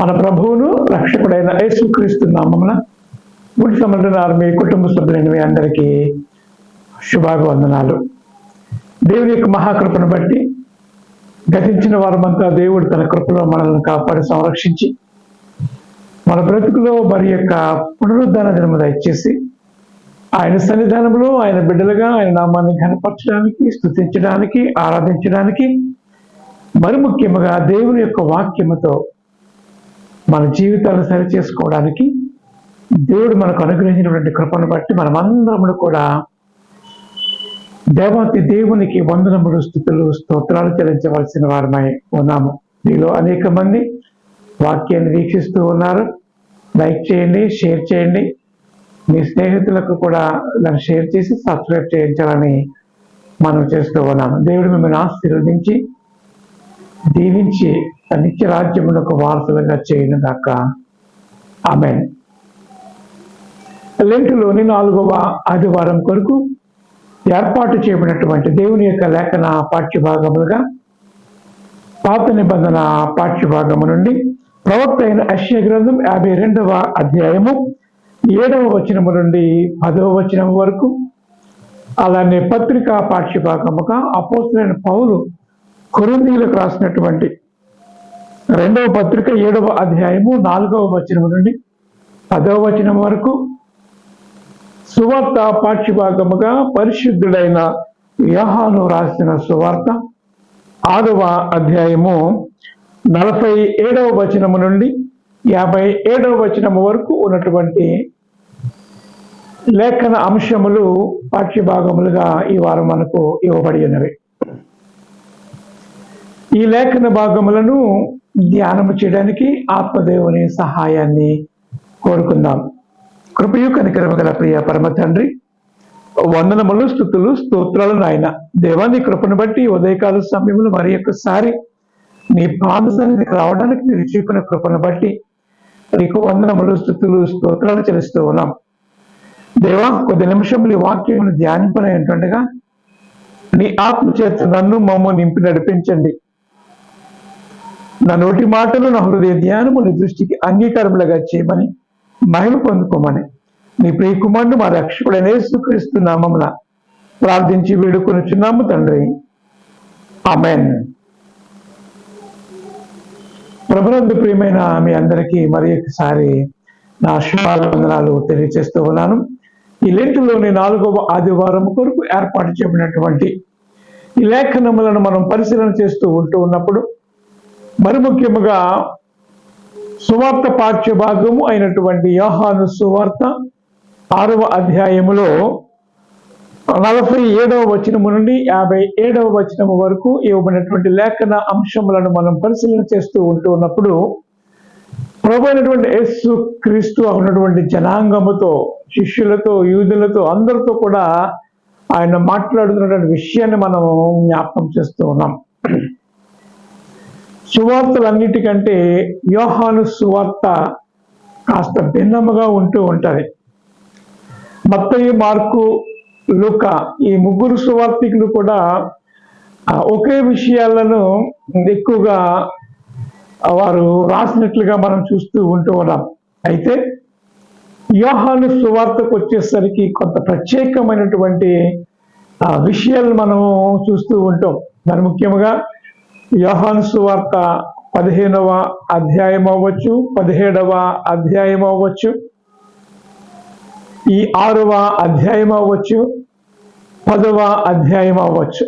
మన ప్రభువును రక్షకుడైన యేసుక్రీస్తు నామమున గుడి సమర్థనాలు మీ కుటుంబ సభ్యులైన మీ అందరికీ శుభాభివందనాలు. దేవుని యొక్క మహాకృపను బట్టి గతించిన వారమంతా దేవుడు తన కృపలో మనల్ని కాపాడి సంరక్షించి మన బ్రతుకులో మరి యొక్క పునరుద్ధరణ దినము దయచేసి ఆయన సన్నిధానంలో ఆయన బిడ్డలుగా ఆయన నామాన్ని ఘనపరచడానికి, స్తుతించడానికి, ఆరాధించడానికి, మరి ముఖ్యంగా దేవుని యొక్క వాక్యముతో మన జీవితాలను సరిచేసుకోవడానికి దేవుడు మనకు అనుగ్రహించినటువంటి కృపను బట్టి మనమందరము కూడా దేవాతి దేవునికి వందనములు, స్తుతులు, స్తోత్రాలు చెల్లించవలసిన వారమై ఉన్నాము. మీలో అనేక మంది వాక్యాన్ని వీక్షిస్తూ ఉన్నారు. లైక్ చేయండి, షేర్ చేయండి, మీ స్నేహితులకు కూడా దాన్ని షేర్ చేసి సబ్స్క్రైబ్ చేయించాలని మనం చేస్తూ ఉన్నాము. దేవుడు మిమ్మల్ని ఆశీర్వదించి దీవించి నిత్య రాజ్యములకు వారసులుగా చేయను గాక. ఆమేన్. లెంటులోని 4వ ఆదివారం కొరకు ఏర్పాటు చేయబడినటువంటి దేవుని యొక్క లేఖన పాఠ్యభాగములుగా పాత నిబంధన పాఠ్యభాగము నుండి ప్రవక్త అయిన యెషయా గ్రంథం 52వ అధ్యాయము 7వ వచనము నుండి 10వ వచనం వరకు, అలానే పత్రికా పాఠ్యభాగముగా అపోస్తలుడైన పౌలు కొరింథీయులకు రాసినటువంటి 2వ పత్రిక 7వ అధ్యాయము 4వ వచనం నుండి 10వ వచనం వరకు, సువార్త పాఠ్యభాగముగా పరిశుద్ధుడైన యోహాను రాసిన సువార్త 6వ అధ్యాయము 47వ వచనము నుండి 57వ వచనము వరకు ఉన్నటువంటి లేఖన అంశములు పాఠ్యభాగములుగా ఈ వారం మనకు ఇవ్వబడి ఉన్నవి. ఈ లేఖన భాగములను ధ్యానము చేయడానికి ఆత్మదేవుని సహాయాన్ని కోరుకుందాం. కృపయు కనికరము గల ప్రియ పరమ తండ్రి, వందనములు, స్తుతులు, స్తోత్రాలు నాయన. దేవాన్ని కృపను బట్టి ఉదయకాల సమయంలో మరి ఒక్కసారి నీ పాద సన్నిధికి రావడానికి మీరు చూపిన కృపను బట్టి నీకు వందనములు, స్తుతులు, స్తోత్రాలు చెల్లిస్తూ ఉన్నాం. దేవా, కొద్ది నిమిషములు ఈ వాక్యమును ధ్యానింపని ఏంటండగా నీ ఆత్మ చేత నన్ను మమ్మ నింపి నడిపించండి. నా నోటి మాటలు, నా హృదయ ధ్యానము నీ దృష్టికి అంగీకారములుగా చేయమని మహిమ పొందుకోమని నీ ప్రియ కుమారుడు మా రక్షకుడైన యేసుక్రీస్తు నామమున ప్రార్థించి వేడుకొనుచున్నాము తండ్రి. ఆమేన్. ప్రభునందు ప్రియమైన మీ అందరికీ మరి ఒకసారి నా శుభాభివందనాలు తెలియజేస్తూ ఉన్నాను. ఈ లెంటులోని 4వ ఆదివారం కొరకు ఏర్పాటు చేయబడినటువంటి ఈ లేఖనములను మనం పరిశీలన చేస్తూ ఉన్నప్పుడు మరి ముఖ్యముగా సువార్త పాఠ్యభాగము అయినటువంటి యోహాను సువార్త 6వ అధ్యాయములో 47వ వచనము నుండి 57వ వచనము వరకు ఇవ్వబడినటువంటి లేఖన అంశములను మనం పరిశీలన చేస్తూ ఉన్నప్పుడు ప్రభు అయినటువంటి యేసు క్రీస్తు ఉన్నటువంటి జనాంగముతో, శిష్యులతో, యూదులతో అందరితో కూడా ఆయన మాట్లాడుతున్నటువంటి విషయాన్ని మనం జ్ఞాపకం చేస్తూ ఉన్నాం. సువార్తలన్నిటికంటే యోహాను సువార్త కాస్త భిన్నముగా ఉంటూ ఉంటుంది. మత్తయి, మార్కు, లూకా ఈ ముగ్గురు సువార్తికులు కూడా ఒకే విషయాలను ఎక్కువగా వారు రాసినట్లుగా మనం చూస్తూ ఉన్నాం. అయితే యోహాను సువార్తకు వచ్చేసరికి కొంత ప్రత్యేకమైనటువంటి విషయాలు మనము చూస్తూ ఉంటాం. మరి ముఖ్యంగా యోహాను సువార్త 15వ అధ్యాయం అవ్వచ్చు, 17వ అధ్యాయం అవ్వచ్చు, ఈ 6వ అధ్యాయం అవ్వచ్చు, 10వ అధ్యాయం అవ్వచ్చు.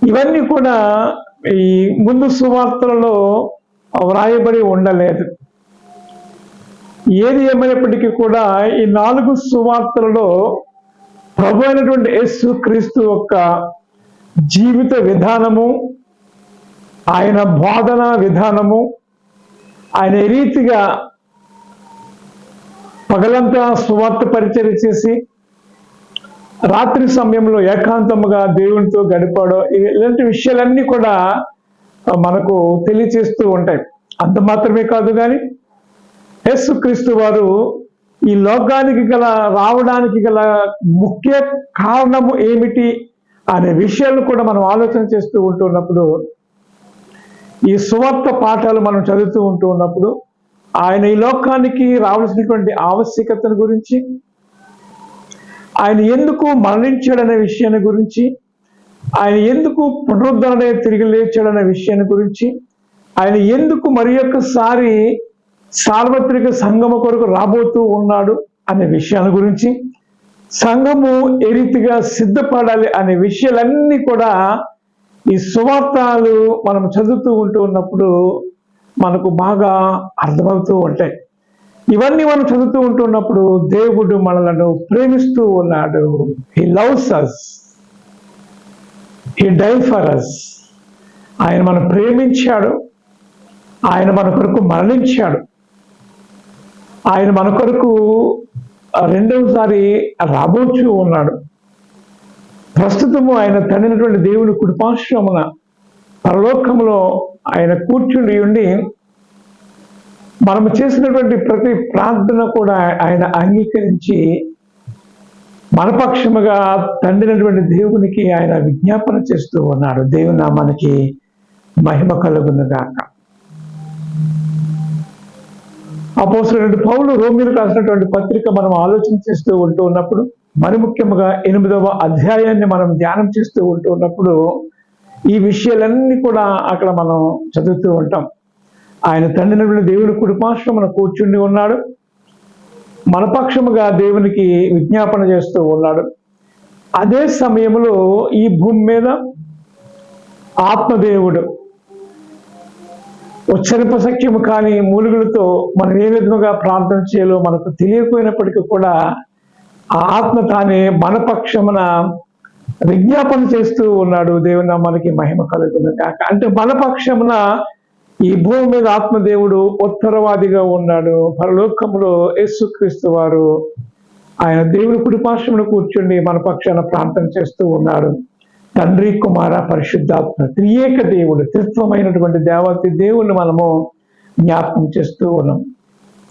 ఇవన్నీ కూడా ఈ ముందు సువార్తలలో వ్రాయబడి ఉండలేదు. ఏది ఏమైనప్పటికీ కూడా ఈ 4 సువార్తలలో ప్రభు అయినటువంటి యేసు క్రీస్తు యొక్క జీవిత విధానము, ఆయన బోధన విధానము, ఆయన ఏ రీతిగా పగలంతా సువార్త పరిచర్య చేసి రాత్రి సమయంలో ఏకాంతముగా దేవునితో గడిపాడో, ఇలాంటి విషయాలన్నీ కూడా మనకు తెలియచేస్తూ ఉంటాయి. అంత మాత్రమే కాదు కానీ యేసుక్రీస్తు వారు ఈ లోకానికి రావడానికి గల ముఖ్య కారణము ఏమిటి అనే విషయాలు కూడా మనం ఆలోచన చేస్తూ ఉంటున్నప్పుడు, ఈ సువార్త పాఠాలు మనం చదువుతూ ఉన్నప్పుడు ఆయన ఈ లోకానికి రావాల్సినటువంటి ఆవశ్యకతను గురించి, ఆయన ఎందుకు మరణించాడనే విషయాన్ని గురించి, ఆయన ఎందుకు పునరుద్ధరణ తిరిగి లేచాడనే విషయాన్ని గురించి, ఆయన ఎందుకు మరి ఒక్కసారి సార్వత్రిక సంఘము కొరకు రాబోతూ ఉన్నాడు అనే విషయాల గురించి, సంఘము ఏ రీతిగా సిద్ధపడాలి అనే విషయాలన్నీ కూడా ఈ సువార్తలు మనం చదువుతూ ఉన్నప్పుడు మనకు బాగా అర్థమవుతూ ఉంటాయి. ఇవన్నీ మనం చదువుతూ ఉంటున్నప్పుడు దేవుడు మనలను ప్రేమిస్తూ ఉన్నాడు. He loves us, he died for us. ఆయన మనం ప్రేమించాడు, ఆయన మన కొరకు మరణించాడు, ఆయన మన కొరకు రెండవసారి రాబోచూ ఉన్నాడు. ప్రస్తుతము ఆయన తండ్రినటువంటి దేవుని కుడిపార్శ్వమున పరలోకములో ఆయన కూర్చుండి ఉండి మనము చేసినటువంటి ప్రతి ప్రార్థన కూడా ఆయన అంగీకరించి మన పక్షముగా తండ్రినటువంటి దేవునికి ఆయన విజ్ఞాపన చేస్తూ ఉన్నాడు. దేవుని నామానికి మహిమ కలుగునుగాక. అపోస్తలుడైన పౌలు రోమీయులకు రాసినటువంటి పత్రిక మనం ఆలోచన చేస్తూ ఉన్నప్పుడు, మరి ముఖ్యంగా 8వ అధ్యాయాన్ని మనం ధ్యానం చేస్తూ ఉన్నప్పుడు ఈ విషయాలన్నీ కూడా అక్కడ మనం చదువుతూ ఉంటాం. ఆయన తండ్రినటువంటి దేవుని కుడిపార్శ్వమున కూర్చుండి ఉన్నాడు, మన పక్షముగా దేవునికి విజ్ఞాపన చేస్తూ ఉన్నాడు. అదే సమయంలో ఈ భూమి మీద ఆత్మదేవుడు ఉచ్చరింపశక్యము కాని మూలుగులతో మనం ఏ విధముగా ప్రార్థన చేయాలో మనకు తెలియకపోయినప్పటికీ కూడా ఆ ఆత్మ తానే మన పక్షమున విజ్ఞాపన చేస్తూ ఉన్నాడు. దేవుని నామానికి మహిమ కలుగును కాక. అంటే మన పక్షమున ఈ భూమి మీద ఆత్మదేవుడు ఉత్తరవాదిగా ఉన్నాడు. పరలోకములో యేసుక్రీస్తు వారు ఆయన దేవుని కుడిపార్శ్వమున కూర్చుండి మన పక్షాన ప్రార్థన చేస్తూ ఉన్నాడు. తండ్రి, కుమార, పరిశుద్ధాత్మ త్రియేక దేవుడు, త్రిత్వమైనటువంటి దేవతి దేవుణ్ణి మనము జ్ఞాపకం చేస్తూ ఉన్నాం.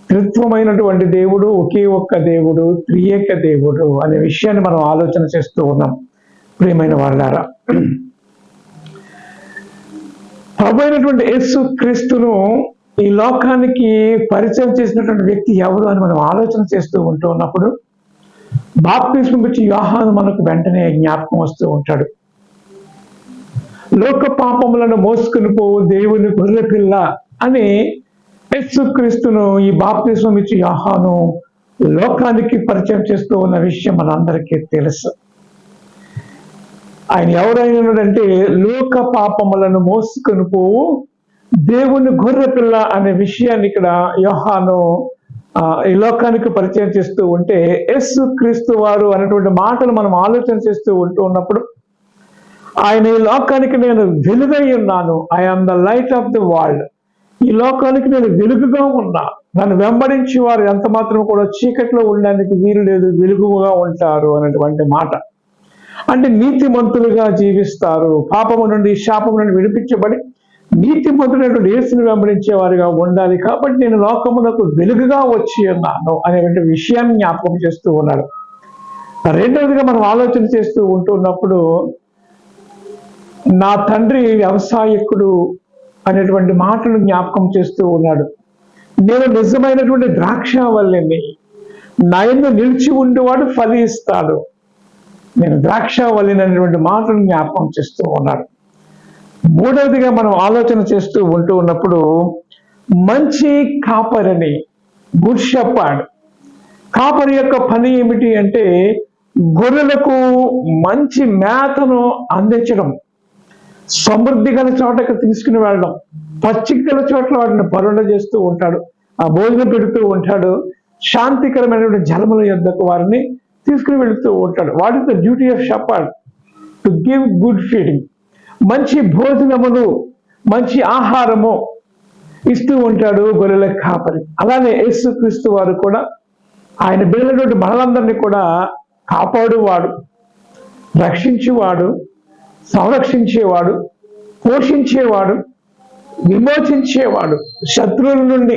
త్రిత్వమైనటువంటి దేవుడు, ఒకే ఒక్క దేవుడు, త్రియేక దేవుడు అనే విషయాన్ని మనం ఆలోచన చేస్తూ ఉన్నాం. ప్రియమైన వాళ్ళారా, ప్రభు అయినటువంటి యేసు క్రీస్తును ఈ లోకానికి పరిచయం చేసినటువంటి వ్యక్తి ఎవరు అని మనం ఆలోచన చేస్తూ ఉన్నప్పుడు బాప్తిస్మం ఇచ్చి యోహాను మనకు వెంటనే జ్ఞాపకం వస్తూ ఉంటాడు. లోక పాపములను మోసుకుని పోవు దేవుని గొర్రె పిల్ల అని యేసుక్రీస్తును ఈ బాప్తిస్మం ఇచ్చి యోహాను లోకానికి పరిచయం చేస్తూ ఉన్న విషయం మనందరికీ తెలుసు. ఆయన ఎవరైనాడంటే లోక పాపములను మోసుకొని పోవు దేవుని గొర్రె పిల్ల అనే విషయాన్ని ఇక్కడ యోహాను ఈ లోకానికి పరిచయం చేస్తూ ఉంటే, యేసుక్రీస్తు వారు అనేటువంటి మాటలు మనం ఆలోచన చేస్తూ ఉన్నప్పుడు ఆయన ఈ లోకానికి నేను వెలుగై ఉన్నాను, I am the light of the world, ఈ లోకానికి నేను వెలుగుగా ఉన్నా, నన్ను వెంబడించి వారు ఎంత మాత్రం కూడా చీకట్లో ఉండడానికి వీలు లేదు, వెలుగుగా ఉంటారు అనేటువంటి మాట. అంటే నీతిమంతులుగా జీవిస్తారు, పాపము నుండి శాపము నుండి విడిపించబడి నీతిమంతుడైనటువంటి యేసుని వెంబడించే వారిగా ఉండాలి, కాబట్టి నేను లోకమునకు వెలుగుగా వచ్చి ఉన్నాను అనేటువంటి విషయాన్ని జ్ఞాపకం చేస్తూ ఉన్నాడు. రెండవదిగా మనం ఆలోచన చేస్తూ ఉంటున్నప్పుడు, నా తండ్రి వ్యవసాయకుడు అనేటువంటి మాటలు జ్ఞాపకం చేస్తూ ఉన్నాడు. నేను నిజమైనటువంటి ద్రాక్షావల్లిని, నా యందు నిలిచి ఉండేవాడు ఫలిస్తాడు. నేను ద్రాక్షావల్లిని అనేటువంటి మాటలు జ్ఞాపకం చేస్తూ ఉన్నాడు. మూడవదిగా మనం ఆలోచన చేస్తూ ఉన్నప్పుడు, మంచి కాపరిని, గుడ్ షెపర్డ్. కాపరి యొక్క పని ఏమిటి అంటే గొర్రెలకు మంచి మేతను అందించడం, సమృద్ధి గల చోటకు తీసుకుని వెళ్ళడం, పచ్చిక గల చోట్ల వాటిని పరుండ చేస్తూ ఉంటాడు, ఆ భోజనం పెడుతూ ఉంటాడు, శాంతికరమైనటువంటి జలముల యొద్దకు వారిని తీసుకుని వెళుతూ ఉంటాడు. What is the duty of shepherd? To give good feeding. మంచి భోజనమును, మంచి ఆహారము ఇస్తూ ఉంటాడు గొర్రెల కాపరి. అలానే యేసుక్రీస్తు వారు కూడా ఆయన బిడ్డలైనటువంటి మనలందరినీ కూడా కాపాడువాడు, రక్షించేవాడు, సంరక్షించేవాడు, పోషించేవాడు, విమోచించేవాడు, శత్రువుల నుండి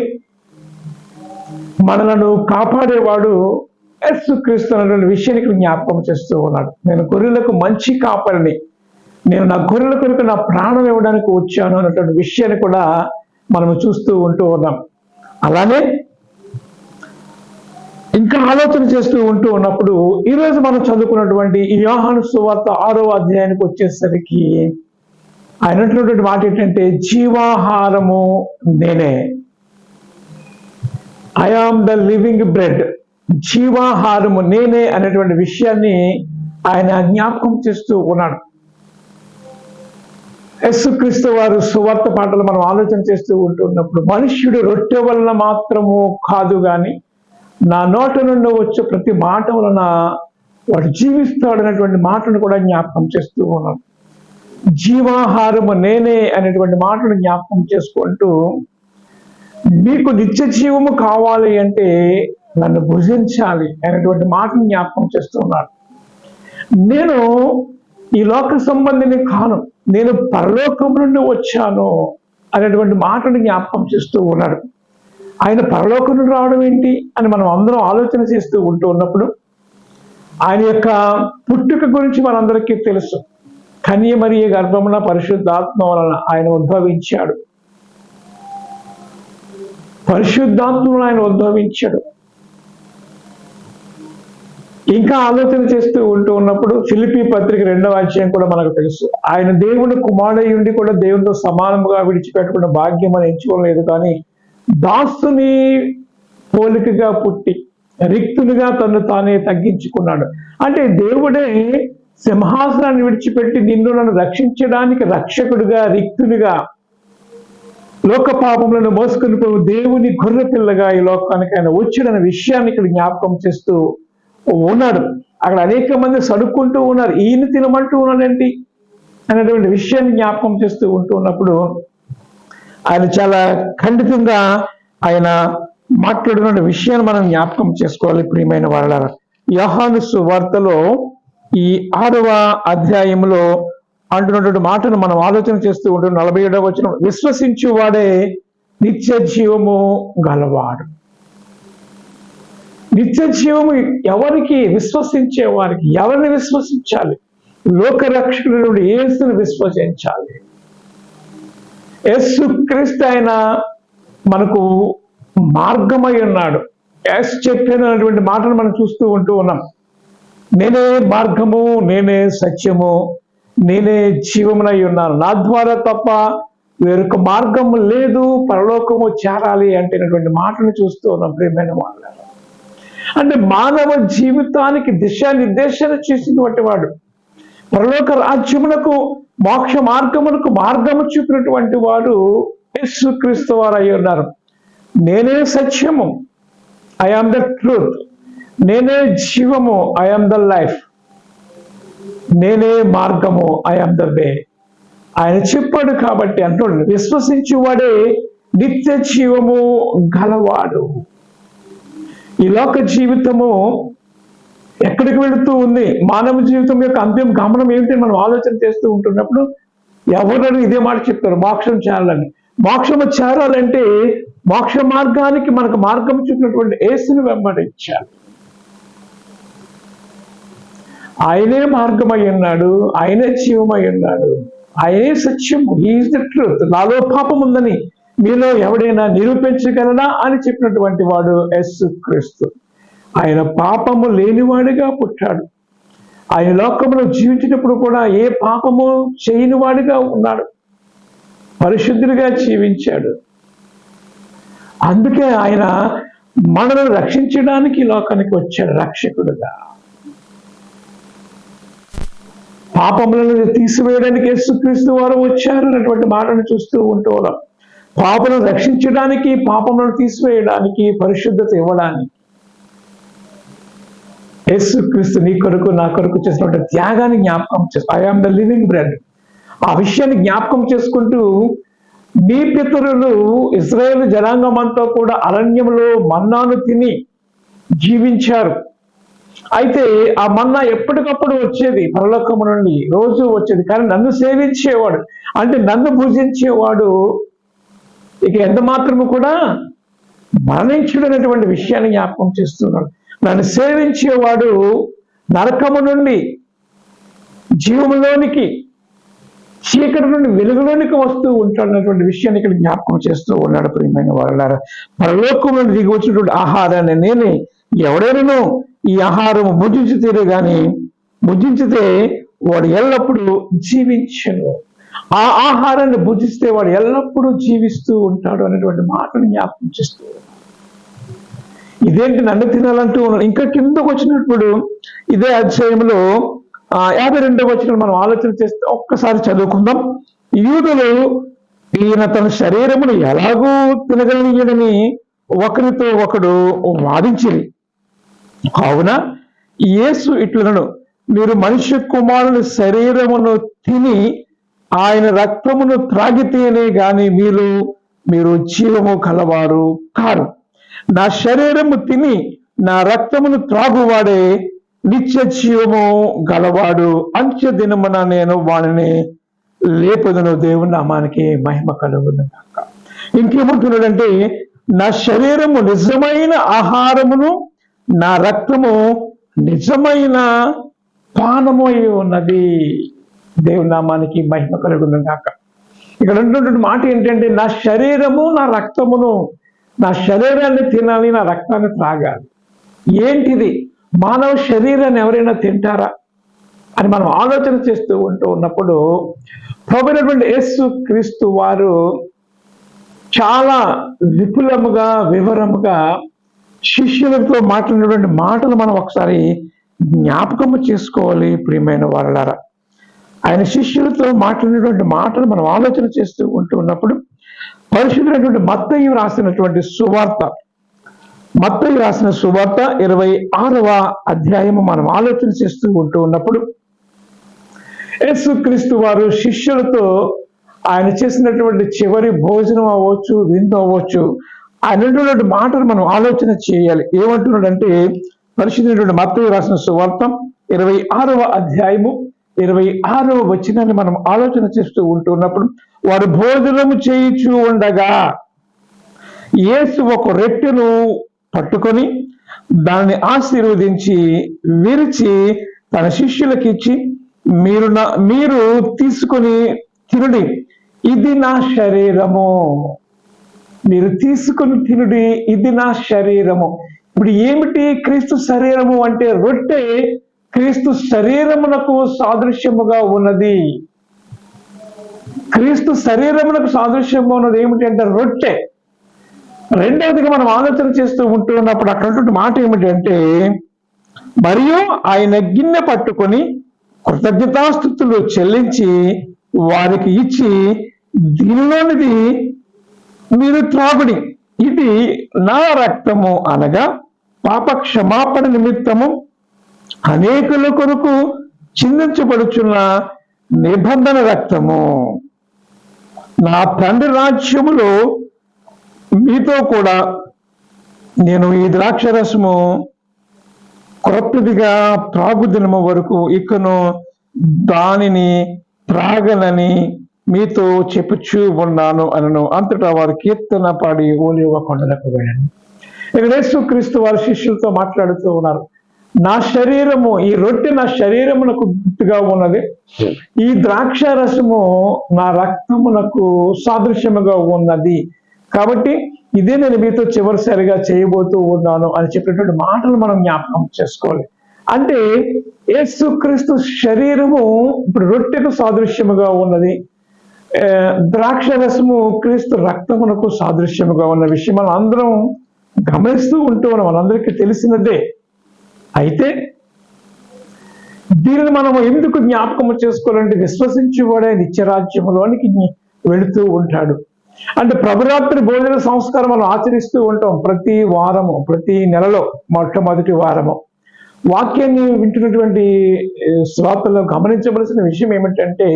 మనలను కాపాడేవాడు యేసుక్రీస్తు అనేటువంటి విషయానికి జ్ఞాపకం చేస్తూ ఉన్నాడు. నేను గొర్రెలకు మంచి కాపరిని, నేను నా గొర్రెల కొరకు నా ప్రాణం ఇవ్వడానికి వచ్చాను అన్నటువంటి విషయాన్ని కూడా మనము చూస్తూ ఉన్నాం. అలానే ఇంకా ఆలోచన చేస్తూ ఉంటూ ఉన్నప్పుడు ఈరోజు మనం చదువుకున్నటువంటి ఈ యోహాను సువార్త 6వ అధ్యాయానికి వచ్చేసరికి ఆయన అంటున్నటువంటి మాట ఏంటంటే జీవాహారము నేనే, I am the living bread, జీవాహారము నేనే అనేటువంటి విషయాన్ని ఆయన జ్ఞాపకం చేస్తూ ఉన్నాడు. యేసుక్రీస్తు వారు సువార్త పాటలు మనం ఆలోచన చేస్తూ ఉంటున్నప్పుడు మనుష్యుడు రొట్టె వలన మాత్రము కాదు గాని నా నోట నుండి వచ్చే ప్రతి మాట వలన వాడు జీవిస్తాడు అనేటువంటి మాటను కూడా జ్ఞాపకం చేస్తూ ఉన్నాడు. జీవాహారము నేనే అనేటువంటి మాటను జ్ఞాపకం చేసుకుంటూ మీకు నిత్య జీవము కావాలి అంటే నన్ను భుజించాలి అనేటువంటి మాటను జ్ఞాపకం చేస్తున్నాడు. నేను ఈ లోక సంబంధిని కాను, నేను పరలోకం నుండి వచ్చాను అనేటువంటి మాటను జ్ఞాపకం చేస్తూ ఉన్నాడు. ఆయన పరలోకం నుండి రావడం ఏంటి అని మనం అందరం ఆలోచన చేస్తూ ఉంటూ ఉన్నప్పుడు ఆయన యొక్క పుట్టుక గురించి మనందరికీ తెలుసు. కన్యమరియ గర్భమున పరిశుద్ధాత్మ వలన ఆయన ఉద్భవించాడు, పరిశుద్ధాత్మను ఆయన ఉద్భవించాడు. ఇంకా ఆలోచన చేస్తూ ఉంటూ ఉన్నప్పుడు ఫిలిప్పీ పత్రిక 2వ అధ్యాయం కూడా మనకు తెలుసు. ఆయన దేవుని కుమారుడై ఉండి కూడా దేవునితో సమానముగా విడిచిపెట్టుకున్న భాగ్యం అని ఎంచుకోలేదు, కానీ దాసుని పోలికగా పుట్టి రిక్తునిగా తను తానే తగ్గించుకున్నాడు. అంటే దేవుడే సింహాసనాన్ని విడిచిపెట్టి నిన్ను నన్ను రక్షించడానికి రక్షకుడిగా రిక్తునిగా లోక పాపములను మోసుకుని దేవుని గొర్రె పిల్లగా ఈ లోకానికి ఆయన వచ్చిన విషయాన్ని ఇక్కడ జ్ఞాపకం చేస్తూ ఉన్నాడు. అక్కడ అనేక మంది సడుక్కుంటూ ఉన్నారు, ఈయన తినమంటూ ఉన్నాడేంటి అనేటువంటి విషయాన్ని జ్ఞాపకం చేస్తూ ఉంటూ ఉన్నప్పుడు ఆయన చాలా ఖండితంగా ఆయన మాట్లాడుతున్న విషయాన్ని మనం జ్ఞాపకం చేసుకోవాలి. ప్రియమైన వాళ్ళారా, యోహాను సువార్తలో ఈ 6వ అధ్యాయంలో అంటున్నటువంటి మాటను మనం ఆలోచన చేస్తూ ఉంటాం. 47వ వచనం, విశ్వసించువాడే నిత్య జీవము గలవాడు. నిత్య జీవము ఎవరికి? విశ్వసించే వారికి. ఎవరిని విశ్వసించాలి? లోకరక్షకుడు యేసుని విశ్వసించాలి. యేసుక్రీస్తు ఆయన మనకు మార్గమై ఉన్నాడు. యేసు చెప్పినటువంటి మాటను మనం చూస్తూ ఉంటూ ఉన్నాం. నేనే మార్గము, నేనే సత్యము, నేనే జీవమునై ఉన్నాను, నా ద్వారా తప్ప వేరొక మార్గము లేదు పరలోకము చేరాలి అంటేటువంటి మాటను చూస్తూ ఉన్నాం. ప్రియమైన వాళ్ళ అంటే మానవ జీవితానికి దిశానిర్దేశన చేసినటువంటి వాడు, పరలోక రాజ్యమునకు మోక్ష మార్గమునకు మార్గము చూపినటువంటి వాడు యేసుక్రీస్తు వారు అయి ఉన్నారు. నేనే సత్యము, ఐ ఆమ్ ద ట్రూత్, నేనే జీవము, ఐ ఆమ్ ద లైఫ్, నేనే మార్గము, ఐ ఆమ్ ద వే. ఆయన చెప్పాడు కాబట్టి అంటున్నాడు, విశ్వసించువాడే నిత్య జీవము గలవాడు. ఈ లోక జీవితము ఎక్కడికి వెళుతూ ఉంది? మానవ జీవితం యొక్క అంతిమ గమనం ఏమిటి మనం ఆలోచన చేస్తూ ఉంటున్నప్పుడు ఎవరైనా ఇదే మాట చెప్తారు, మోక్షం చేరాలని. మోక్షము చేరాలంటే మోక్ష మార్గానికి మనకు మార్గం చూపినటువంటి యేసుని వెంబడించాలి. ఆయనే మార్గమై ఉన్నాడు, ఆయనే జీవమై ఉన్నాడు, ఆయనే సత్యము, హీఈస్ ద ట్రూత్. నాలో పాపం ఉందని మీలో ఎవడైనా నిరూపించగలడా అని చెప్పినటువంటి వాడు యేసుక్రీస్తు. ఆయన పాపము లేనివాడిగా పుట్టాడు. ఆయన లోకంలో జీవించినప్పుడు కూడా ఏ పాపము చేయనివాడిగా ఉన్నాడు, పరిశుద్ధుడిగా జీవించాడు. అందుకే ఆయన మనల్ని రక్షించడానికి లోకానికి వచ్చాడు రక్షకుడుగా. పాపములను తీసివేయడానికి యేసుక్రీస్తు వారు వచ్చారు అన్నటువంటి మాటను చూస్తూ ఉంటూ ఉన్నాం. పాపలను రక్షించడానికి, పాపములను తీసివేయడానికి, పరిశుద్ధత ఇవ్వడానికి యేసుక్రీస్తు నీ కొరకు నా కొరకు చేసినటువంటి త్యాగాన్ని జ్ఞాపకం చేస్తూ, I am the living bread, ఆ విషయాన్ని జ్ఞాపకం చేసుకుంటూ, నీ పితరులు ఇశ్రాయేలు జనాంగమంతా కూడా అరణ్యంలో మన్నాను తిని జీవించారు. అయితే ఆ మన్నా ఎప్పటికప్పుడు వచ్చేది, పరలోకము నుండి రోజు వచ్చేది. కానీ నన్ను సేవించేవాడు, అంటే నన్ను భుజించేవాడు ఇక ఎంత మాత్రము కూడా మరణించుడు అనేటువంటి విషయాన్ని జ్ఞాపకం చేస్తున్నాడు. నన్ను సేవించేవాడు నరకము నుండి జీవములోనికి చీకటి నుండి వెలుగులోనికి వస్తూ ఉంటాడన్నటువంటి విషయాన్ని ఇక్కడ జ్ఞాపకం చేస్తూ ఉన్నాడు. ప్రియమైన వాళ్ళారా, పరలోకం నుండి దిగి వచ్చినటువంటి ఆహారాన్ని నేనే, ఎవడైనా ఈ ఆహారం భుజించితేనే గాని భుజించితే వాడు ఎల్లప్పుడూ జీవించను, ఆ ఆహారాన్ని భుజిస్తే వాడు ఎల్లప్పుడూ జీవిస్తూ ఉంటాడు అనేటువంటి మాటను జ్ఞాపకం చేస్తూ. ఇదేంటి నన్ను తినాలంటూ ఉన్నాడు. ఇంకా కిందకు వచ్చినప్పుడు ఇదే అధ్యాయంలో 52వ వచనం మనం ఆలోచన చేస్తే ఒక్కసారి చదువుకుందాం. యూదులు ఈయన తన శరీరమును ఎలాగూ తినగలిగాడని ఒకరితో ఒకడు వాదించిరి. కావున యేసు ఇట్లనను, మీరు మనుష్య కుమారుని శరీరమును తిని ఆయన రక్తమును త్రాగితేనే గాని మీరు జీవము కలవారు కారు. నా శరీరము తిని నా రక్తమును త్రాగువాడే నిత్య జీవము గలవాడు, అంత్య దినమున నేను వాడిని లేపదును. దేవుని నామానికి మహిమ కలుగును గాక. ఇంకేమంటున్నాడంటే, నా శరీరము నిజమైన ఆహారమును నా రక్తము నిజమైన పానము అయి ఉన్నది. దేవుని నామానికి మహిమ కలుగును గాక. ఇక్కడ ఉన్నటువంటి మాట ఏంటంటే, నా శరీరము నా రక్తమును, నా శరీరాన్ని తినాలి, నా రక్తాన్ని త్రాగాలి. ఏంటిది? మానవ శరీరాన్ని ఎవరైనా తింటారా అని మనం ఆలోచన చేస్తూ ఉన్నప్పుడు ప్రభువైనటువంటి యేసు క్రీస్తు వారు చాలా విపులముగా వివరముగా శిష్యులతో మాట్లాడినటువంటి మాటలు మనం ఒకసారి జ్ఞాపకము చేసుకోవాలి. ప్రియమైన వారలారా, ఆయన శిష్యులతో మాట్లాడినటువంటి మాటలు మనం ఆలోచన చేస్తూ ఉన్నప్పుడు పరిశుద్ధుడైనటువంటి మత్తయి రాసినటువంటి సువార్త, మత్తయి రాసిన సువార్త 26వ అధ్యాయము మనం ఆలోచన చేస్తూ ఉన్నప్పుడు యేసుక్రీస్తు వారు శిష్యులతో ఆయన చేసినటువంటి చివరి భోజనం అవ్వచ్చు, విందు అవ్వచ్చు, ఆయన మాటలు మనం ఆలోచన చేయాలి. ఏమంటున్నాడంటే, పరిశుద్ధుడైనటువంటి మత్తయి రాసిన సువార్త 26వ అధ్యాయము 26వ వచనాన్ని మనం ఆలోచన చేస్తూ ఉన్నప్పుడు, వారు భోజనము చేయుచూ ఉండగా యేసు ఒక రొట్టెను పట్టుకొని దాన్ని ఆశీర్వదించి విరిచి తన శిష్యులకు ఇచ్చి, మీరు తీసుకొని తినుడి, ఇది నా శరీరము. మీరు తీసుకొని తినుడి, ఇది నా శరీరము. ఇప్పుడు ఏమిటి క్రీస్తు శరీరము అంటే? రొట్టె క్రీస్తు శరీరమునకు సాదృశ్యముగా ఉన్నది. క్రీస్తు శరీరమునకు సాదృశ్యంగా ఉన్నది ఏమిటి అంటే రొట్టె. రెండవదిగా మనం ఆలోచన చేస్తూ ఉన్నప్పుడు అక్కడ మాట ఏమిటంటే, మరియు ఆయన గిన్నె పట్టుకొని కృతజ్ఞతాస్తుతులు చెల్లించి వారికి ఇచ్చి, దీనిలోనిది మీరు త్రాగుడి, ఇది నా రక్తము, అనగా పాప క్షమాపణ నిమిత్తము అనేకుల కొరకు చిందించబడుచున్న నిబంధన రక్తము. నా తండ్రి రాజ్యములో మీతో కూడా నేను ఈ ద్రాక్షరసము క్రొత్తదిగా త్రాగు దినము వరకు ఇకను దానిని త్రాగనని మీతో చెప్పుచూ ఉన్నాను అనను. అంతటా వారు కీర్తన పాడి ఓలివ కొండలకు వెళ్ళాను. ఇక్కడ యేసుక్రీస్తు వారి శిష్యులతో మాట్లాడుతూ ఉన్నారు. నా శరీరము, ఈ రొట్టె నా శరీరమునకు గుర్తుగా ఉన్నది, ఈ ద్రాక్ష రసము నా రక్తమునకు సాదృశ్యముగా ఉన్నది, కాబట్టి ఇదే నేను మీతో చివరిసారిగా చేయబోతూ ఉన్నాను అని చెప్పినటువంటి మాటలు మనం జ్ఞాపకం చేసుకోవాలి. అంటే యేసుక్రీస్తు శరీరము ఇప్పుడు రొట్టెకు సాదృశ్యముగా ఉన్నది, ద్రాక్ష రసము క్రీస్తు రక్తమునకు సాదృశ్యముగా ఉన్న విషయం మనం అందరం గమనిస్తూ ఉన్నాం, మనందరికీ తెలిసినదే. అయితే దీనిని మనం ఎందుకు జ్ఞాపకం చేసుకోవాలంటే, విశ్వసించేవాడే నిత్యరాజ్యములోనికి వెళుతూ ఉంటాడు. అంటే ప్రభురాత్రి భోజన సంస్కారం మనం ఆచరిస్తూ ఉంటాం ప్రతి వారము, ప్రతి నెలలో మొట్టమొదటి వారము. వాక్యాన్ని వింటున్నటువంటి శ్రోతలు గమనించవలసిన విషయం ఏమిటంటే,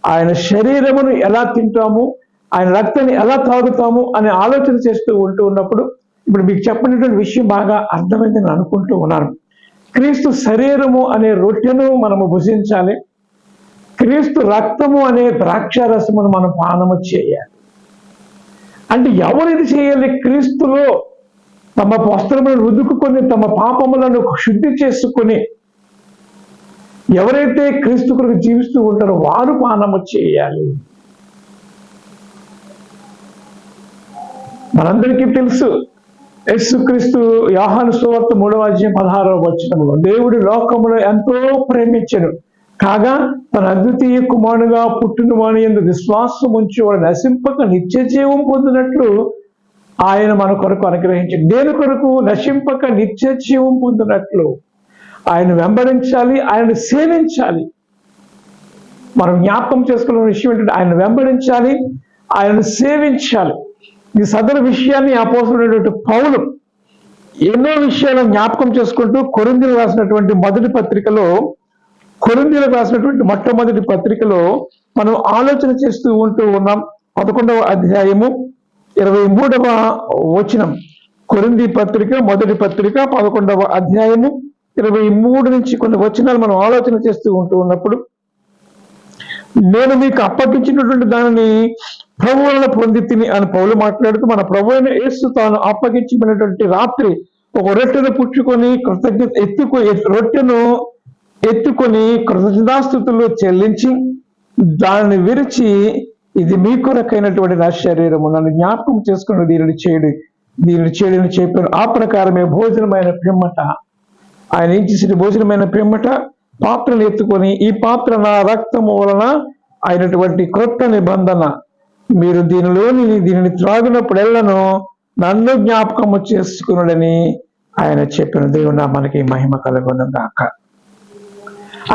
ఆయన శరీరమును ఎలా తింటాము, ఆయన రక్తాన్ని ఎలా తాగుతాము అనే ఆలోచన చేస్తూ ఉన్నప్పుడు ఇప్పుడు మీకు చెప్పినటువంటి విషయం బాగా అర్థమైందని అనుకుంటూ ఉన్నాను. క్రీస్తు శరీరము అనే రొట్టెను మనము భుజించాలి, క్రీస్తు రక్తము అనే ద్రాక్షారసమును మనం పానము చేయాలి. అంటే ఎవరు ఇది చేయాలి? క్రీస్తులో తమ వస్త్రములను రుద్దుకుని తమ పాపములను శుద్ధి చేసుకుని ఎవరైతే క్రీస్తు కొరకు జీవిస్తూ ఉంటారో వారు పానము చేయాలి. మనందరికీ తెలుసు, యేసుక్రీస్తు యోహాను సువార్త 3:16 దేవుడు లోకములో ఎంతో ప్రేమించెను కాగా తన అద్వితీయ కుమారుడుగా పుట్టిన వాని యందు విశ్వాసం ఉంచి వాడు నశింపక నిత్య జీవం పొందినట్లు ఆయన మన కొరకు అనుగ్రహించాడు. దేని కొరకు? నశింపక నిత్య జీవం పొందినట్లు ఆయన వెంబడించాలి, ఆయన సేవించాలి. మనం జ్ఞాపకం చేసుకున్న విషయం ఏంటంటే ఆయన వెంబడించాలి, ఆయన సేవించాలి. ఈ సదరు విషయాన్ని అపోస్తలుడైనటువంటి పౌలు ఎన్నో విషయాలను జ్ఞాపకం చేసుకుంటూ కొరింథీయులకు రాసినటువంటి మొట్టమొదటి పత్రికలో మనం ఆలోచన చేస్తూ ఉంటూ ఉన్నాం. 11వ అధ్యాయము 23వ వచనం. కొరింథీ పత్రిక మొదటి పత్రిక 11వ అధ్యాయము 23 నుంచి కొన్ని వచనాలు మనం ఆలోచన చేస్తూ ఉంటూ ఉన్నప్పుడు, నేను మీకు అప్పగించినటువంటి దానిని ప్రభు వలన పొంది తిని అని పౌలు మాట్లాడుతూ, మన ప్రభు అయిన యేసు తాను అప్పగించినటువంటి రాత్రి ఒక రొట్టెను పుచ్చుకొని రొట్టెను ఎత్తుకొని కృతజ్ఞతాస్తుతులు చెల్లించి దానిని విరిచి, ఇది మీ కొరకైనటువంటి నా శరీరము, నన్ను జ్ఞాపకం చేసుకుని దీనిని చేయడి అని చెప్పాను. ఆ ప్రకారమే భోజనమైన పిమ్మట ఆయన ఏం చేసిన భోజనమైన పిమ్మట పాత్రను ఎత్తుకొని, ఈ పాత్ర నా రక్తము వలన అయినటువంటి క్రొత్త నిబంధన, మీరు దీనిని త్రాగినప్పుడెల్లను నన్ను జ్ఞాపకము చేసుకున్నాడని ఆయన చెప్పిన. దేవుడు మనకి మహిమ కలుగునుగాక.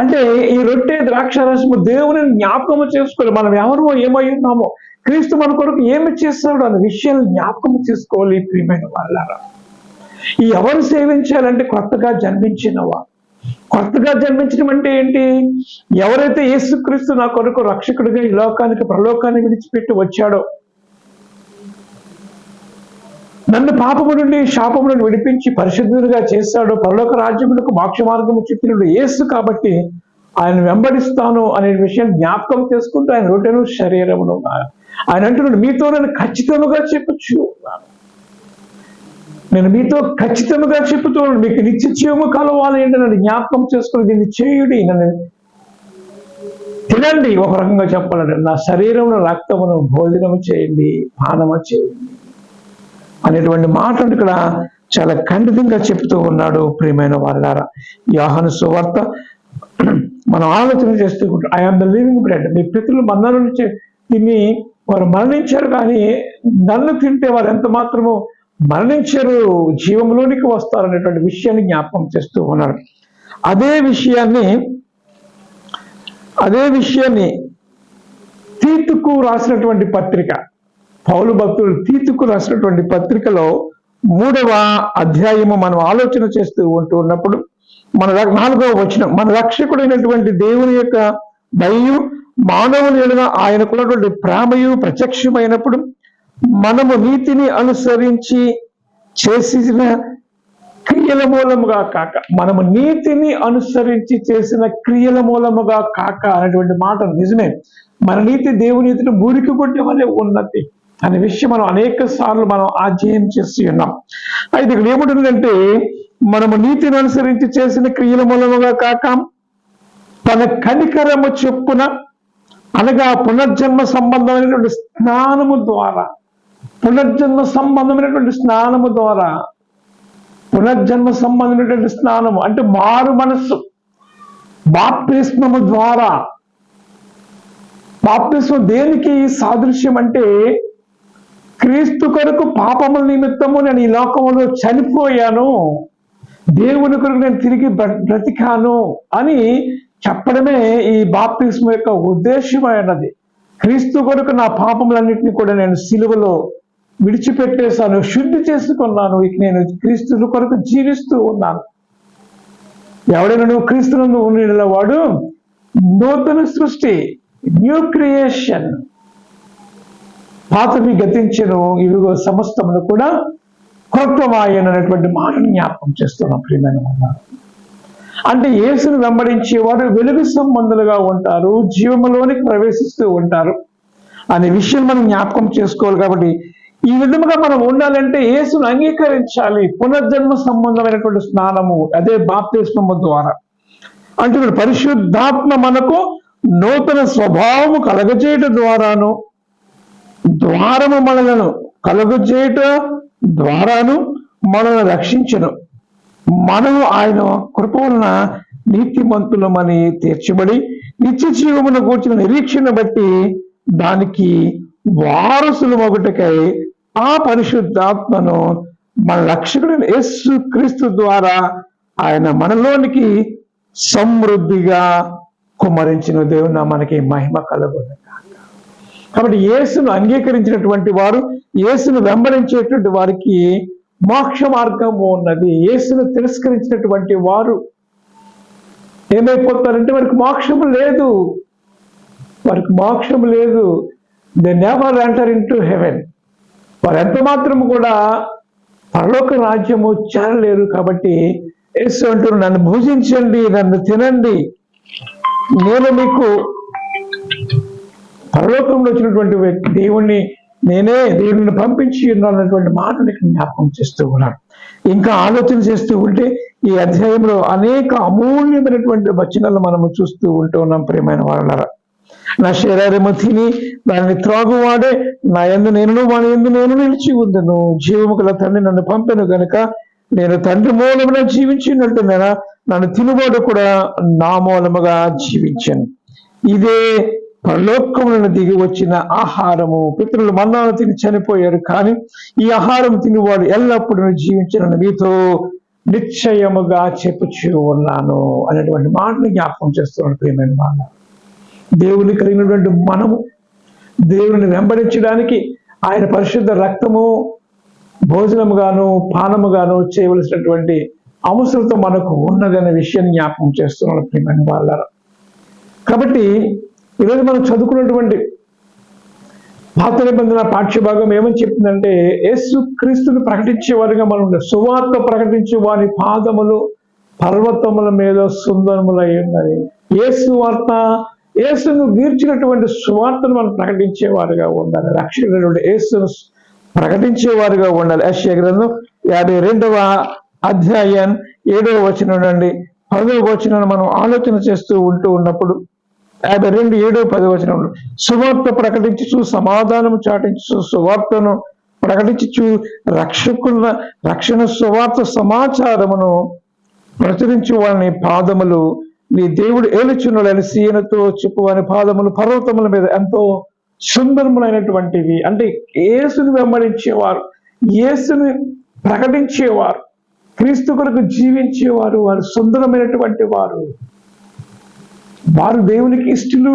అంటే ఈ రొట్టె ద్రాక్షారసము దేవుని జ్ఞాపకము చేసుకోవాలి. మనం ఎవరో ఏమై ఉన్నామో, క్రీస్తు మన కొరకు ఏమి చేస్తాడో అనే విషయాన్ని జ్ఞాపకం చేసుకోవాలి. ప్రియమైన వాళ్ళారా, ఈ ఎవరు సేవించాలంటే కొత్తగా జన్మించినవా. కొత్తగా జన్మించడం అంటే ఏంటి? ఎవరైతే యేసుక్రీస్తు నా కొరకు రక్షకుడిగా ఈ లోకానికి పరలోకాన్ని విడిచిపెట్టి వచ్చాడో, నన్ను పాపము నుండి శాపము నుండి విడిపించి పరిశుద్ధుడిగా చేశాడు, పరలోక రాజ్యములకు మోక్ష మార్గము చెప్పినడు యేసు కాబట్టి ఆయన వెంబడిస్తాను అనే విషయం జ్ఞాపకం చేసుకుంటూ ఆయన రొట్టెను శరీరమును ఆయన అంటున్నాడు, మీతో నేను ఖచ్చితంగా చెప్పుచున్నాను, నేను మీతో ఖచ్చితంగా చెప్పుతున్నాను, మీకు నిత్య జీవము కలవాలి అంటే నన్ను జ్ఞాపకం చేసుకుని దీన్ని చేయుడి, నన్ను తినండి. ఒక రకంగా చెప్పాలంటే నా శరీరమును రక్తమును భోజనము చేయండి, పానము చేయండి అనేటువంటి మాటను ఇక్కడ చాలా ఖండితంగా చెప్తూ ఉన్నాడు. ప్రియమైన వాళ్ళారా, యోహాను సువార్త మనం ఆలోచన చేస్తూ ఉంటాం. I am the living bread. మీ పితరులు మన్నా నుంచి తిని వారు మరణించారు, కానీ నన్ను తింటే వారు ఎంత మాత్రము మరణించారు, జీవంలోనికి వస్తారు అనేటువంటి విషయాన్ని జ్ఞాపకం చేస్తూ ఉన్నాడు. అదే విషయాన్ని తీతుకు రాసినటువంటి పత్రిక, పౌలు భక్తుడు తీతుకు రాసినటువంటి పత్రికలో 3వ అధ్యాయము మనం ఆలోచన చేస్తూ ఉన్నప్పుడు 4వ వచనం, మన రక్షకుడైనటువంటి దేవుని యొక్క దయయు మానవుని ఎడల ఆయనకున్నటువంటి ప్రేమయు ప్రత్యక్షమైనప్పుడు మనము నీతిని అనుసరించి చేసిన క్రియల మూలముగా కాక, మనము నీతిని అనుసరించి చేసిన క్రియల మూలముగా కాక అనేటువంటి మాట నిజమే. మన నీతి దేవుని నీతిని మురికి కొట్టే వలె ఉన్నది అనే విషయం మనం అనేక సార్లు మనం అధ్యయనం చేసి ఉన్నాం. అయితే ఇక్కడ ఏముంటుందంటే, మనము నీతిని అనుసరించి చేసిన క్రియల మూలముగా కాక తన కనికరము చొప్పున, అనగా పునర్జన్మ సంబంధమైనటువంటి స్నానము ద్వారా, పునర్జన్మ సంబంధమైనటువంటి స్నానము అంటే మారు మనస్సు, బాప్తిస్మము ద్వారా. బాప్తిస్మం దేనికి సాదృశ్యం అంటే, క్రీస్తు కొరకు పాపముల నిమిత్తము నేను ఈ లోకములో చనిపోయాను, దేవుని కొరకు నేను తిరిగి బ్రతికాను అని చెప్పడమే ఈ బాప్తిస్మం యొక్క ఉద్దేశమైనది. క్రీస్తు కొరకు నా పాపములన్నింటినీ కూడా నేను సిలువలో విడిచిపెట్టేశాను, శుద్ధి చేసుకున్నాను, ఇక నేను క్రీస్తు కొరకు జీవిస్తూ ఉన్నాను. ఎవడైనా నువ్వు క్రీస్తునందు ఉన్న వాడు నూతన సృష్టి, న్యూ క్రియేషన్. పాతవి గతించెను, ఇవిగో సమస్తమును కూడా క్రొత్తమాయను అనేటువంటి మాటను జ్ఞాపకం చేస్తున్నాం. ప్రియమైన వారు, అంటే యేసును వెంబడించేవారు వెలుగు సంబంధులుగా ఉంటారు, జీవములోనికి ప్రవేశిస్తూ ఉంటారు అనే విషయం మనం జ్ఞాపకం చేసుకోవాలి. కాబట్టి ఈ విధముగా మనం ఉండాలంటే యేసును అంగీకరించాలి. పునర్జన్మ సంబంధమైనటువంటి స్నానము, అదే బాప్తిస్మము ద్వారా. అంటున్నాడు. పరిశుద్ధాత్మ మనకు నూతన స్వభావము కలగజేయట ద్వారాను, ద్వారము మనలను కలుగజేయట ద్వారాను మనల్ని రక్షించను. మనము ఆయన కృప వలన నీతిమంతులమని తీర్చబడి నిత్య జీవమును కూర్చున్న నిరీక్షణ బట్టి దానికి వారసులు ఒకటికై ఆ పరిశుద్ధాత్మను మన రక్షకుడైన యేసు క్రీస్తు ద్వారా ఆయన మనలోనికి సమృద్ధిగా కుమ్మరించిన దేవుని మనకి మహిమ కలుగును. కాబట్టి యేసును అంగీకరించినటువంటి వారు, యేసును వెంబడించేటువంటి వారికి మోక్ష మార్గము ఉన్నది. యేసును తిరస్కరించినటువంటి వారు ఏమైపోతారంటే వారికి మోక్షము లేదు, వారికి మోక్షము లేదు. They never enter in to heaven. వారు ఎంత మాత్రము కూడా పరలోక రాజ్యము చేరలేరు. కాబట్టి యేసు అంటారు, నన్ను భుజించండి, నన్ను తినండి, నేను మీకు పరలోకంలో వచ్చినటువంటి దేవుడిని పంపించి ఉన్నానటువంటి మాటని జ్ఞాపకం చేస్తూ ఉన్నాడు. ఇంకా ఆలోచన చేస్తూ ఉంటే ఈ అధ్యాయంలో అనేక అమూల్యమైనటువంటి వచనాలు మనము చూస్తూ ఉంటూ ఉన్నాం. ప్రియమైన వాళ్ళారా, నా శరీరము తిని దాన్ని త్రాగువాడే నా యందు నేను, వాని యందు నేను నిలిచి ఉందను. జీవము గల తండ్రి నన్ను పంపెను గనుక నేను తండ్రి మూలమున జీవించినట్టు నన్ను తినువాడు కూడా నా మూలముగా జీవించాను. ఇదే పరలోకములను దిగి వచ్చిన ఆహారము. పితరులు మన్నాను తిని చనిపోయారు, కానీ ఈ ఆహారం తినివాడు ఎల్లప్పుడూ జీవించిన మీతో నిశ్చయముగా చెప్పుచూ ఉన్నాను అనేటువంటి మాటను జ్ఞాపకం చేస్తున్నాడు. ప్రియమైన మాట, దేవుని కలిగినటువంటి మనము దేవుని వెంబడించడానికి ఆయన పరిశుద్ధ రక్తము భోజనముగాను పానముగాను చేయవలసినటువంటి అవసరత మనకు ఉన్నదనే విషయాన్ని జ్ఞాపకం చేస్తున్నాడు. ప్రియమైన వాళ్ళ, కాబట్టి ఈరోజు మనం చదువుకున్నటువంటి పాత నిబంధన పాఠ్యభాగం ఏమని చెప్తుందంటే, యేసు క్రీస్తుని ప్రకటించేవారుగా మనం ఉండాలి. సువార్త ప్రకటించే వారి పాదములు పర్వతముల మీద సుందరములై ఉన్నది. యేసు వార్త, యేసును గీర్చినటువంటి సువార్తను మనం ప్రకటించేవారుగా ఉండాలి. రక్షకుడైనటువంటి యేసును ప్రకటించేవారుగా ఉండాలి. యెషయా గ్రంథం 52వ అధ్యాయం 7వ వచనం నుండి 10వ వచనాన్ని మనం ఆలోచన చేస్తూ ఉంటూ ఉన్నప్పుడు 52:7-10 వచనంలో సువార్త ప్రకటించు, సమాధానము చాటించు, సువార్తను ప్రకటించు, రక్షణ సువార్త సమాచారమును ప్రచురించు వాని పాదములు నీ దేవుడు ఏలుచున్నలని సీయనతో చెప్పువాని పాదములు పర్వతముల మీద ఎంతో సుందరములైనటువంటివి. అంటే యేసుని వెంబడించేవారు, యేసుని ప్రకటించేవారు, క్రీస్తు కొరకు జీవించేవారు, వారు సుందరమైనటువంటి వారు, వారు దేవునికి ఇష్టలు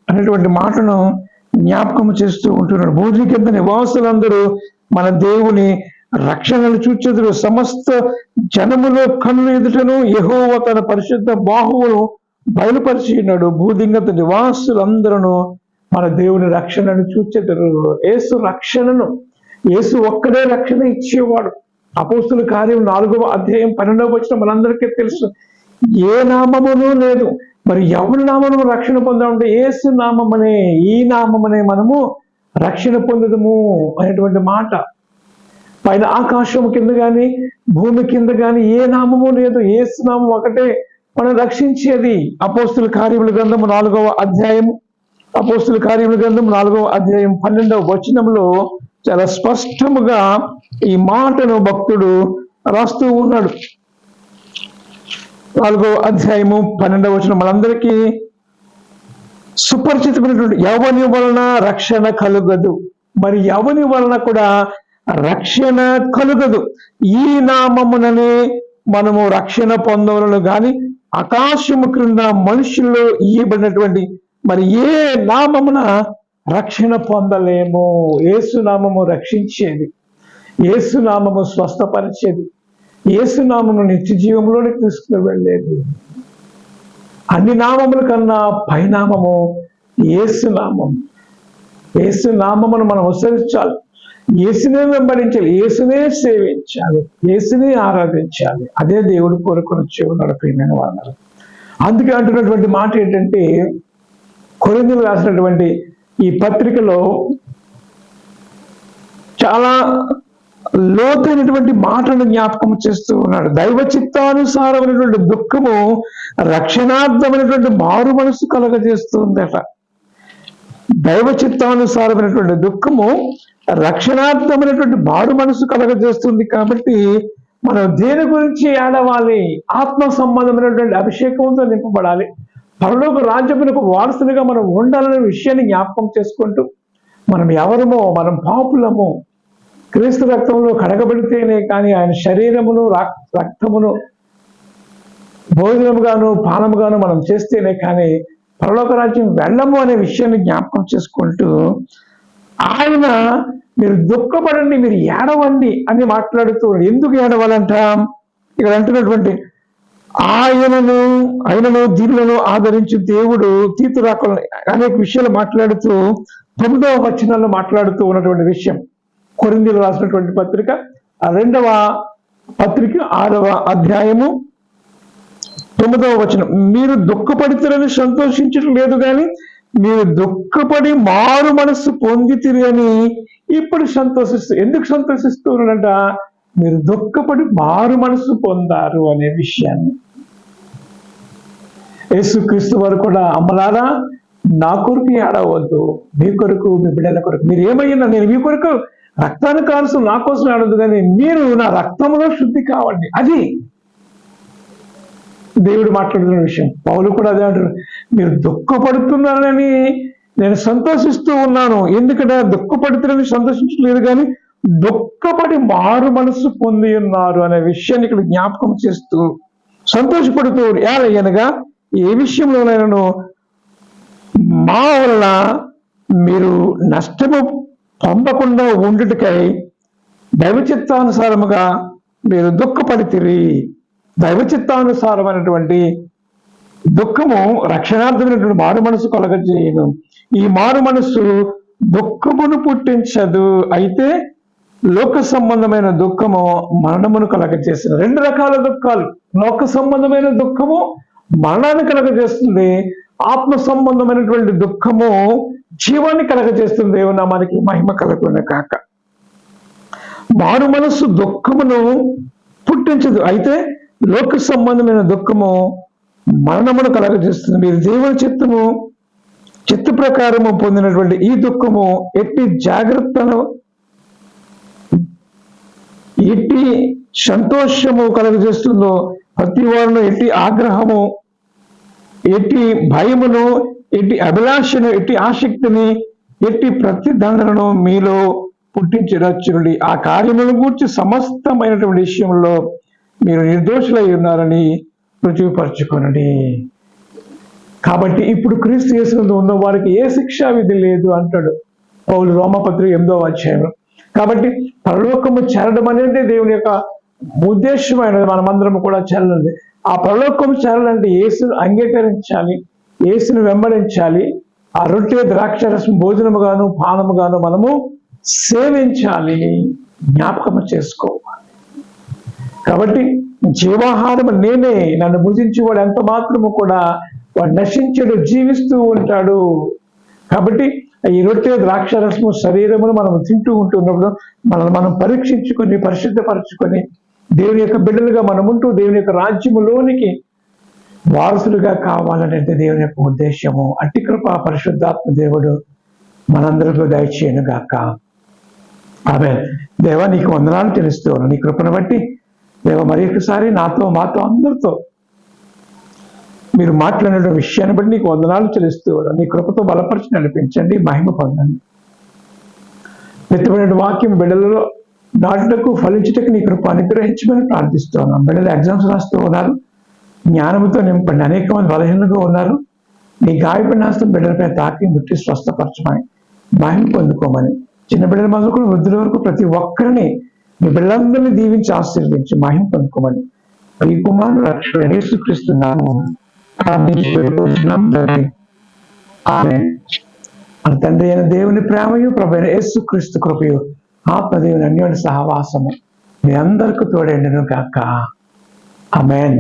అనేటువంటి మాటను జ్ఞాపకం చేస్తూ ఉంటున్నాడు. భూమి కింద నివాసులందరూ మన దేవుని రక్షణను చూచెదరు. సమస్త జనములో కన్నుల ఎదుటను యెహోవా తన పరిశుద్ధ బాహువును బయలుపరిచి ఉన్నాడు. భూదిగంత నివాసులందరూ మన దేవుని రక్షణను చూచెదరు. యేసు రక్షణను, యేసు ఒక్కడే రక్షణ ఇచ్చేవాడు. అపోస్తుల కార్యం 4వ అధ్యాయం 12వ వచనం మనందరికీ తెలుసు. ఏ నామమును లేదు, మరి ఎవరి నామము రక్షణ పొందామంటే యేసు నామమనే, ఈ నామమనే మనము రక్షణ పొందదము అనేటువంటి మాట. పైన ఆకాశం కింద కానీ భూమి కింద కానీ ఏ నామము లేదు, యేసు నామం ఒకటే మనం రక్షించేది. అపోస్తుల కార్యముల గ్రంథము 4వ అధ్యాయం, అపోస్తుల కార్యముల గ్రంథం 4వ అధ్యాయం 12వ వచనంలో చాలా స్పష్టముగా ఈ మాటను భక్తుడు రాస్తూ ఉన్నాడు. 4వ అధ్యాయము 12వ వచనం మనందరికీ సుపరిచితమైనటువంటి యవని వలన రక్షణ కలుగదు, మరి యవని వలన కూడా రక్షణ కలుగదు. ఈ నామముననే మనము రక్షణ పొందవలను గాని ఆకాశము క్రింద మనుషుల్లో ఇయ్యబడినటువంటి మరి ఏ నామమున రక్షణ పొందలేము. యేసు నామము రక్షించేది, యేసు నామము స్వస్థపరిచేది, యేసు నామము నిత్య జీవంలోకి తీసుకుని వెళ్ళేది. అన్ని నామముల కన్నా పైనామము యేసు నామం. యేసు నామమును మనం ఉచ్చరించాలి, యేసునే వెంబడించాలి, యేసునే సేవించాలి, యేసునే ఆరాధించాలి. అదే దేవుడు కోరుకొని ఉన్నాడు. ప్రియమైన వాళ్ళు, అందుకే అంటున్నటువంటి మాట ఏంటంటే, కొరింథీయులకు రాసినటువంటి ఈ పత్రికలో చాలా లోతైనటువంటి మాటను జ్ఞాపకం చేస్తూ ఉన్నాడు. దైవ చిత్తానుసారమైనటువంటి దుఃఖము రక్షణార్థమైనటువంటి మారు మనసు కలగజేస్తుందట. దైవ చిత్తానుసారమైనటువంటి దుఃఖము రక్షణార్థమైనటువంటి మారు మనసు కలగజేస్తుంది. కాబట్టి మనం దేని గురించి ఏడవాలి? ఆత్మ సంబంధమైనటువంటి అభిషేకంతో నింపబడాలి. పరలోక రాజ్యమునకు వారసులుగా మనం ఉండాలనే విషయాన్ని జ్ఞాపకం చేసుకుంటూ, మనం ఎవరమో, మనం పాపులము, క్రీస్తు రక్తంలో కడగబడితేనే కానీ ఆయన శరీరమును రక్తమును భోజనముగాను పానముగాను మనం చేస్తేనే కానీ పరలోక రాజ్యం వెళ్ళము అనే విషయాన్ని జ్ఞాపకం చేసుకుంటూ, ఆయన మీరు దుఃఖపడండి, మీరు ఏడవండి అని మాట్లాడుతూ, ఎందుకు ఏడవాలంట? ఇక్కడ అంటున్నటువంటి ఆయనను దీనులను ఆదరించి దేవుడు తీతు రాకలు అనేక విషయాలు మాట్లాడుతూ 9వ వచనంలో మాట్లాడుతూ ఉన్నటువంటి విషయం, కొరింథీయులకు రాసినటువంటి పత్రిక 2వ పత్రిక 6వ అధ్యాయము 9వ వచనం, మీరు దుఃఖపడితేరని సంతోషించడం లేదు కానీ మీరు దుఃఖపడి మారు మనస్సు పొందితిరి అని ఇప్పుడు సంతోషిస్తూ. ఎందుకు సంతోషిస్తూ ఉన్నాడంట? మీరు దుఃఖపడి మారు మనస్సు పొందారు అనే విషయాన్ని. యేసుక్రీస్తు వారు కూడా, అమ్మలారా నా కొరకు ఏడవద్దు, మీ కొరకు, మీ బిడ్డల కొరకు, మీరు ఏమైనా నేను మీ కొరకు రక్తాన్ని కాల్సు నా కోసం ఏడవద్దు, కానీ మీరు నా రక్తంలో శుద్ధి కావండి. అది దేవుడు మాట్లాడుతున్న విషయం. పౌలు కూడా అదే అంటారు, మీరు దుఃఖపడుతున్నారని నేను సంతోషిస్తూ ఉన్నాను. ఎందుకంటే దుఃఖపడుతున్నారని సంతోషించలేదు కానీ దుఃఖపడి మారు మనస్సు పొంది ఉన్నారు అనే విషయాన్ని ఇక్కడ జ్ఞాపకం చేస్తూ సంతోషపడుతూ, ఏలయనగా ఏ విషయంలోనైనా మా వలన మీరు నష్టము పొందకుండా ఉండుటకై దైవచిత్తానుసారముగా మీరు దుఃఖపడితిరి. దైవచిత్తానుసారమైనటువంటి దుఃఖము రక్షణార్థమైనటువంటి మారు మనసు కలగజేయను. ఈ మారు మనస్సు దుఃఖమును పుట్టించదు, అయితే లోక సంబంధమైన దుఃఖము మరణమును కలగజేస్తుంది. 2 రకాల దుఃఖాలు. లోక సంబంధమైన దుఃఖము మరణాన్ని కలగజేస్తుంది, ఆత్మ సంబంధమైనటువంటి దుఃఖము జీవాన్ని కలగజేస్తుంది. దేవుని నామానికి మహిమ కలుగును కాక. మారు మనస్సు దుఃఖమును పుట్టించదు, అయితే లోక సంబంధమైన దుఃఖము మరణమును కలగజేస్తుంది. మీరు దేవుని చిత్త ప్రకారము పొందినటువంటి ఈ దుఃఖము ఎట్టి జాగ్రత్తను, ఎట్టి సంతోషము కలుగజేస్తుందో, ప్రతి వారిలో ఎట్టి ఆగ్రహము, ఎట్టి భయమును, ఎట్టి అభిలాషను, ఎట్టి ఆసక్తిని, ఎట్టి ప్రతిదండనను మీలో పుట్టించరచునుడి. ఆ కార్యములను గూర్చి సమస్తమైనటువంటి విషయంలో మీరు నిర్దోషులై ఉన్నారని రుజువుపరచుకొనండి. కాబట్టి ఇప్పుడు క్రీస్తు యేసునందు ఉన్న వారికి ఏ శిక్షా విధి లేదు అంటాడు పౌలు రోమపత్రిక 8వ అధ్యాయంలో. కాబట్టి పరలోకము చేరడం అనేది దేవుని యొక్క ఉద్దేశమైనది. మనమందరం కూడా చేరాలి. ఆ పరలోకము చేరాలంటే యేసును అంగీకరించాలి, యేసును వెంబడించాలి. ఆ రొట్టె ద్రాక్షరసం భోజనముగాను పానముగాను మనము సేవించాలి, జ్ఞాపకము చేసుకోవాలి. కాబట్టి జీవాహారము నేనే, నన్ను భుజించేవాడు ఎంత మాత్రము కూడా వాడు నశించడు, జీవిస్తూ ఉంటాడు. కాబట్టి ఈ రొట్టె ద్రాక్షరసము శరీరమును మనం తింటూ ఉంటున్నప్పుడు మనం పరీక్షించుకొని పరిశుద్ధపరచుకొని దేవుని యొక్క బిడ్డలుగా మనం ఉంటూ దేవుని యొక్క రాజ్యములోనికి వారసులుగా కావాలనేది దేవుని యొక్క ఉద్దేశము. అట్టి కృప పరిశుద్ధాత్మ దేవుడు మనందరికీ దయచేయను గాక. ఆమేన్. దేవా నీకు వందనాలు తెలుస్తూ నీ కృపను బట్టి దేవ మరి ఒకసారి మాతో అందరితో మీరు మాట్లాడిన విషయాన్ని బట్టి నీకు వందనాలు చెల్లిస్తూ నీ కృపతో బలపరిచి నడిపించండి, మహిమ పొందండి. ఎత్తుబడిన వాక్యం బిడ్డలలో నాటుటకు ఫలించుటకు నీ కృప అనుగ్రహించమని ప్రార్థిస్తున్నాం. బిడ్డలు ఎగ్జామ్స్ రాస్తూ ఉన్నారు, జ్ఞానంతో నింపండి. అనేక మంది బలహీనంగా ఉన్నారు, నీ గాయపడిన హస్తం బిడ్డలపై తాకి ముట్టి స్వస్థపరచమని, మహిమ పొందుకోమని, చిన్న బిడ్డల మొదలుకొని వృద్ధుల వరకు ప్రతి ఒక్కరిని నీ బిడ్డలందరినీ దీవించి ఆశీర్వదించి మహిమ పొందుకోమని ఈ కుమారుడు రక్షకుడైన యేసుక్రీస్తు నామమున మన తండ్రి అయిన దేవుని ప్రేమయు ప్రభువైన యేసుక్రీస్తు కృపయు ఆత్మదేవుని అన్యోన్య సహవాసము మీ అందరికీ తోడైండును గాక. ఆమేన్.